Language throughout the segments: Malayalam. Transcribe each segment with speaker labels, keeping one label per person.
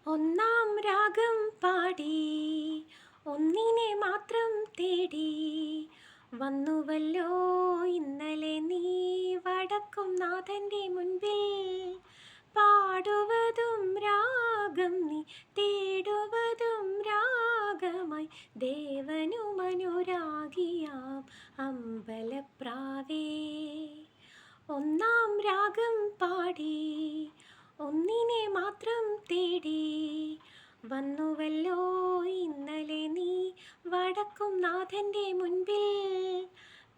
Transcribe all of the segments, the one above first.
Speaker 1: ഒന്നാം രാഗം പാടി ഒന്നിനെ മാത്രം തേടി വന്നുവല്ലോ ഇന്നലെ നീ വടക്കും നാഥൻ്റെ മുൻപിൽ. പാടുവതും രാഗം നീ തേടുവതും രാഗമായി ദേവനുമനുരാഗിയാം അമ്പലപ്രാവേ. ഒന്നാം രാഗം പാടി ഒന്നിനെ മാത്രം തേടി വന്നുവല്ലോ ഇന്നലെ നീ വടക്കും നാഥൻ്റെ മുൻപിൽ.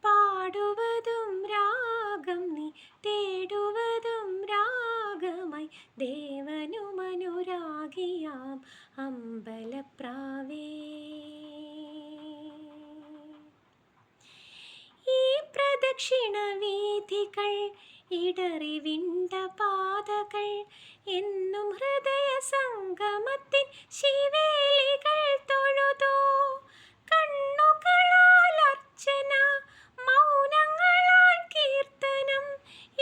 Speaker 1: പാടുവതും രാഗം നീ തേടുവതും രാഗമായി ദേവനുമനുരാഗിയാം അമ്പലപ്രാവേ. ഈ പ്രദക്ഷിണ വീഥികൾ ഇടറി വിണ്ട പാതകൾ എന്നും ഹൃദയ സംഗമത്തിൻ ശിവേലികൾ തൊഴുതു. കണ്ണുകളാൽ അർച്ചന, മൗനങ്ങളാൽ കീർത്തനം,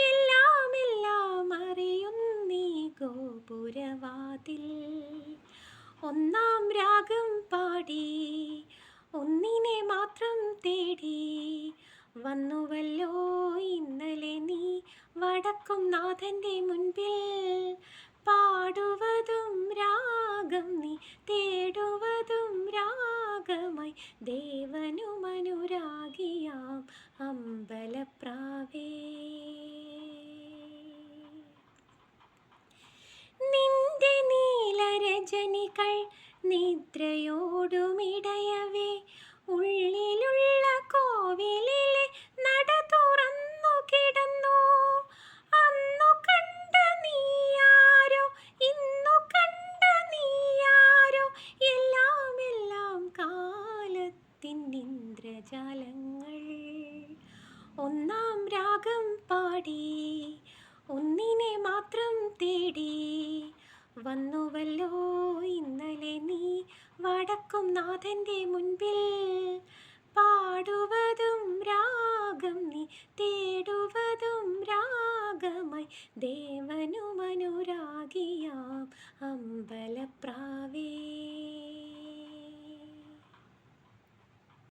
Speaker 1: എല്ലാം എല്ലാം അറിയുന്നീ ഗോപുരവാതിൽ. ഒന്നാം രാഗം പാടി ഒന്നിനെ മാത്രം തേടി വന്നുവല്ലോ ഇന്നലെ നീ വടക്കും നാഥൻ്റെ മുൻപിൽ. പാടുവതും രാഗം നീ തേടുവതും രാഗമായി ദേവനുമനുരാഗിയാം അമ്പലപ്രാവേ. നിന്റെ നീലരജനികൾ നിദ്രയോടുമിടയവേ ഉള്ളിലുള്ള കോവിലിലെ നട തുറന്നു കിടന്നു. അന്നു കണ്ട നീയാരോ ഇന്നു കണ്ട നീയാരോ, എല്ലാം എല്ലാം കാലത്തിൻ ഇന്ദ്രജാലങ്ങൾ. ഒന്നാം രാഗം പാടി ഒന്നിനെ മാത്രം തേടി വന്നുവല്ലോ ഇന്നലെ നീ വടക്കും നാഥൻ്റെ മുൻപിൽ. പാടുവതും രാഗം നീ തേടുവതും രാഗമായി ദേവനുമനുരാഗിയാം അമ്പലപ്രാവേ.